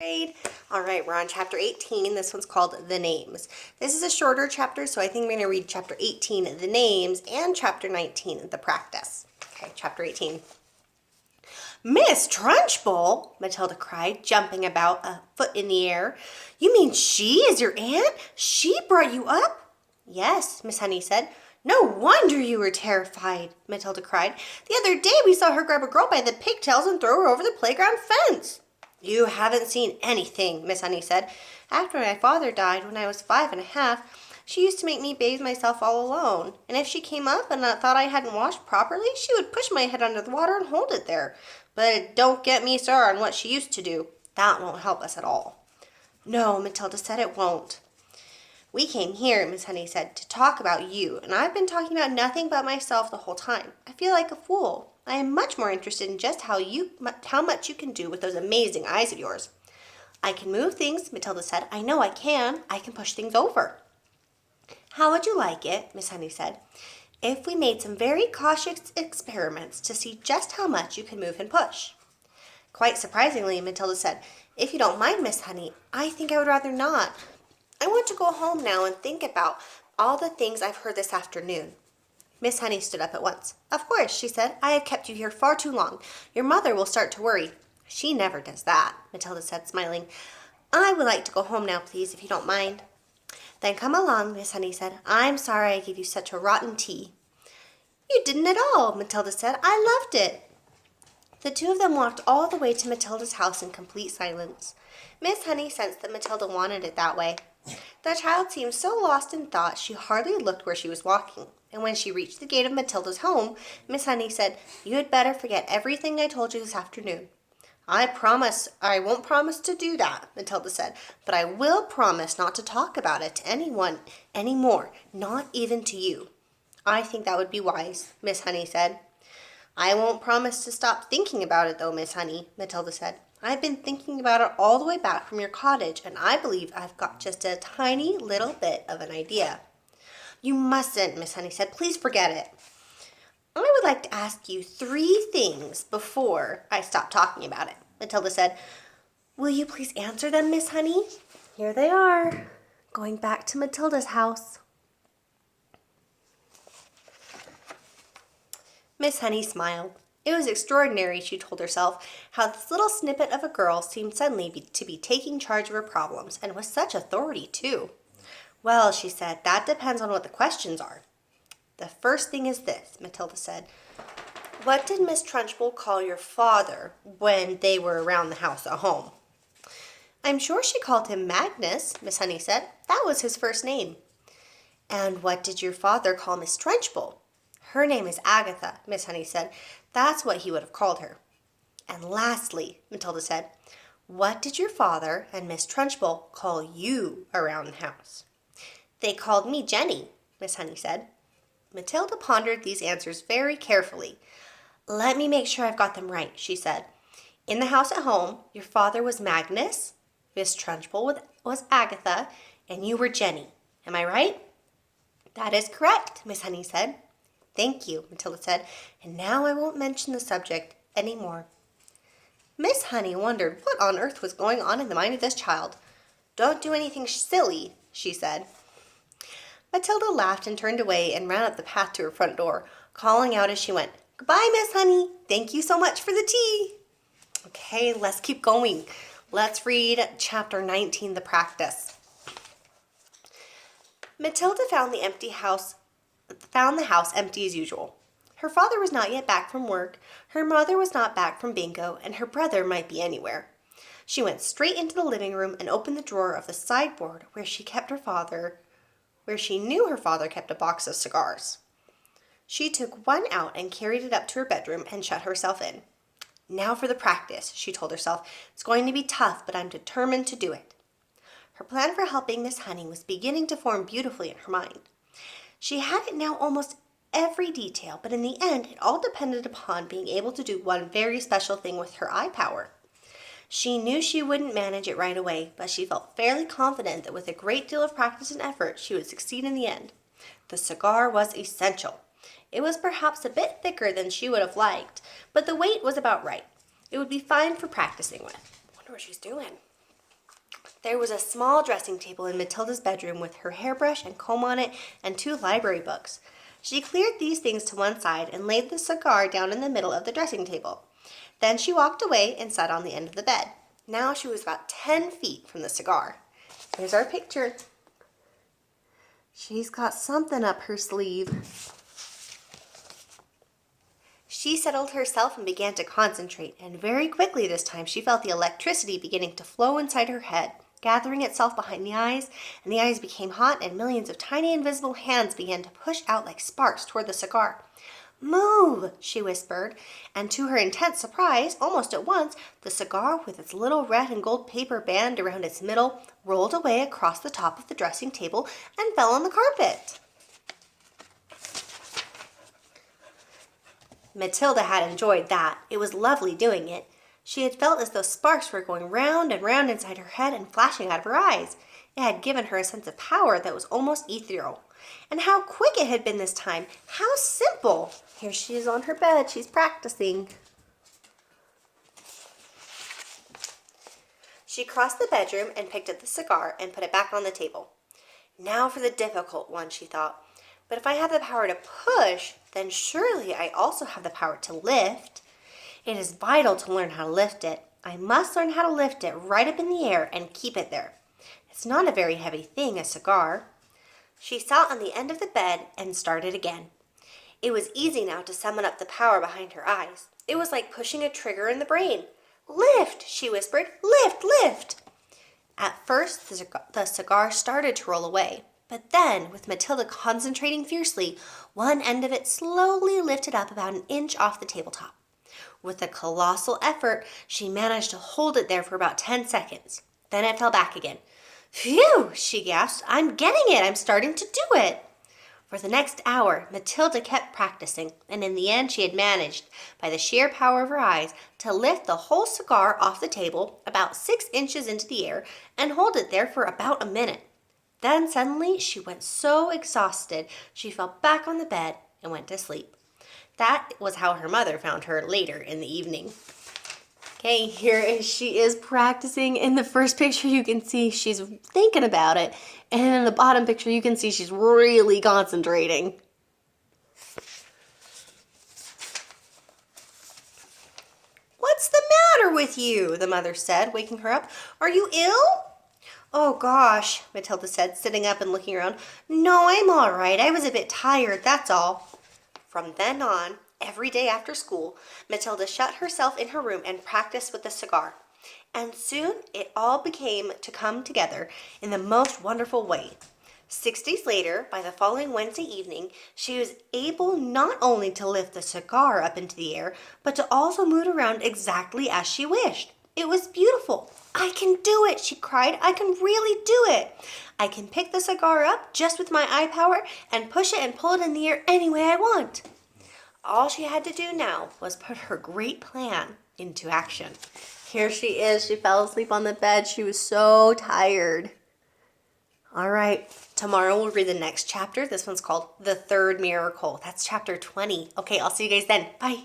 grade. All right, we're on chapter 18. This one's called The Names. This is a shorter chapter, so I think we're going to read chapter 18, The Names, and chapter 19, The Practice. Okay, chapter 18. Miss Trunchbull, Matilda cried, jumping about a foot in the air. You mean she is your aunt? She brought you up? Yes, Miss Honey said. No wonder you were terrified, Matilda cried. The other day we saw her grab a girl by the pigtails and throw her over the playground fence. You haven't seen anything, Miss Honey said. After my father died when I was 5 and a half, she used to make me bathe myself all alone. And if she came up and thought I hadn't washed properly, she would push my head under the water and hold it there. But don't get me started on what she used to do. That won't help us at all. No, Matilda said, it won't. We came here, Miss Honey said, to talk about you, and I've been talking about nothing but myself the whole time. I feel like a fool. I am much more interested in just how much you can do with those amazing eyes of yours. I can move things, Matilda said. I know I can. I can push things over. How would you like it, Miss Honey said, if we made some very cautious experiments to see just how much you can move and push? Quite surprisingly, Matilda said, if you don't mind, Miss Honey, I think I would rather not. I want to go home now and think about all the things I've heard this afternoon. Miss Honey stood up at once. Of course, she said. I have kept you here far too long. Your mother will start to worry. She never does that, Matilda said, smiling. I would like to go home now, please, if you don't mind. Then come along, Miss Honey said. I'm sorry I gave you such a rotten tea. You didn't at all, Matilda said. I loved it. The two of them walked all the way to Matilda's house in complete silence. Miss Honey sensed that Matilda wanted it that way. The child seemed so lost in thought she hardly looked where she was walking, and when she reached the gate of Matilda's home, Miss Honey said, You had better forget everything I told you this afternoon. I won't promise to do that, Matilda said, but I will promise not to talk about it to anyone any more, not even to you. I think that would be wise, Miss Honey said. I won't promise to stop thinking about it, though, Miss Honey, Matilda said. I've been thinking about it all the way back from your cottage, and I believe I've got just a tiny little bit of an idea. You mustn't, Miss Honey said. Please forget it. I would like to ask you 3 things before I stop talking about it, Matilda said. Will you please answer them, Miss Honey? Here they are, going back to Matilda's house. Miss Honey smiled. It was extraordinary, she told herself, how this little snippet of a girl seemed suddenly to be taking charge of her problems, and with such authority, too. Well, she said, that depends on what the questions are. The first thing is this, Matilda said. What did Miss Trunchbull call your father when they were around the house at home? I'm sure she called him Magnus, Miss Honey said. That was his first name. And what did your father call Miss Trunchbull? Her name is Agatha, Miss Honey said. That's what he would have called her. And lastly, Matilda said, what did your father and Miss Trunchbull call you around the house? They called me Jenny, Miss Honey said. Matilda pondered these answers very carefully. Let me make sure I've got them right, she said. In the house at home, your father was Magnus, Miss Trunchbull was Agatha, and you were Jenny. Am I right? That is correct, Miss Honey said. Thank you, Matilda said, and now I won't mention the subject any more. Miss Honey wondered what on earth was going on in the mind of this child. Don't do anything silly, she said. Matilda laughed and turned away and ran up the path to her front door, calling out as she went, Goodbye, Miss Honey. Thank you so much for the tea. Okay, let's keep going. Let's read chapter 19, The Practice. Matilda found the house empty as usual. Her father was not yet back from work, her mother was not back from bingo, and her brother might be anywhere. She went straight into the living room and opened the drawer of the sideboard where she knew her father kept a box of cigars. She took one out and carried it up to her bedroom and shut herself in. Now for the practice, she told herself. It's going to be tough, but I'm determined to do it. Her plan for helping Miss Honey was beginning to form beautifully in her mind. She had it now almost every detail, but in the end, it all depended upon being able to do one very special thing with her eye power. She knew she wouldn't manage it right away, but she felt fairly confident that with a great deal of practice and effort, she would succeed in the end. The cigar was essential. It was perhaps a bit thicker than she would have liked, but the weight was about right. It would be fine for practicing with. I wonder what she's doing. There was a small dressing table in Matilda's bedroom with her hairbrush and comb on it and 2 library books. She cleared these things to one side and laid the cigar down in the middle of the dressing table. Then she walked away and sat on the end of the bed. Now she was about 10 feet from the cigar. Here's our picture. She's got something up her sleeve. She settled herself and began to concentrate, and very quickly this time she felt the electricity beginning to flow inside her head, gathering itself behind the eyes, and the eyes became hot, and millions of tiny invisible hands began to push out like sparks toward the cigar. "Move," she whispered, and to her intense surprise, almost at once, the cigar with its little red and gold paper band around its middle rolled away across the top of the dressing table and fell on the carpet. Matilda had enjoyed that. It was lovely doing it. She had felt as though sparks were going round and round inside her head and flashing out of her eyes. It had given her a sense of power that was almost ethereal. And how quick it had been this time! How simple! Here she is on her bed. She's practicing. She crossed the bedroom and picked up the cigar and put it back on the table. Now for the difficult one, she thought. But if I have the power to push, then surely I also have the power to lift. It is vital to learn how to lift it. I must learn how to lift it right up in the air and keep it there. It's not a very heavy thing, a cigar. She sat on the end of the bed and started again. It was easy now to summon up the power behind her eyes. It was like pushing a trigger in the brain. "Lift," she whispered. "Lift, lift." At first, the cigar started to roll away. But then, with Matilda concentrating fiercely, one end of it slowly lifted up about an inch off the tabletop. With a colossal effort, she managed to hold it there for about 10 seconds. Then it fell back again. "Phew," she gasped. "I'm getting it. I'm starting to do it." For the next hour, Matilda kept practicing, and in the end she had managed, by the sheer power of her eyes, to lift the whole cigar off the table about 6 inches into the air and hold it there for about a minute. Then suddenly she went so exhausted she fell back on the bed and went to sleep. That was how her mother found her later in the evening. Okay, she is practicing. In the first picture you can see she's thinking about it, and in the bottom picture you can see she's really concentrating. "What's the matter with you?" the mother said, waking her up. "Are you ill?" "Oh gosh," Matilda said, sitting up and looking around. "No, I'm all right. I was a bit tired, that's all." From then on, every day after school, Matilda shut herself in her room and practiced with the cigar. And soon it all began to come together in the most wonderful way. 6 days later, by the following Wednesday evening, she was able not only to lift the cigar up into the air, but to also move it around exactly as she wished. It was beautiful. "I can do it," she cried. "I can really do it. I can pick the cigar up just with my eye power and push it and pull it in the air any way I want." All she had to do now was put her great plan into action. Here she is. She fell asleep on the bed. She was so tired. All right, tomorrow we'll read the next chapter. This one's called The Third Miracle. That's chapter 20. Okay, I'll see you guys then. Bye.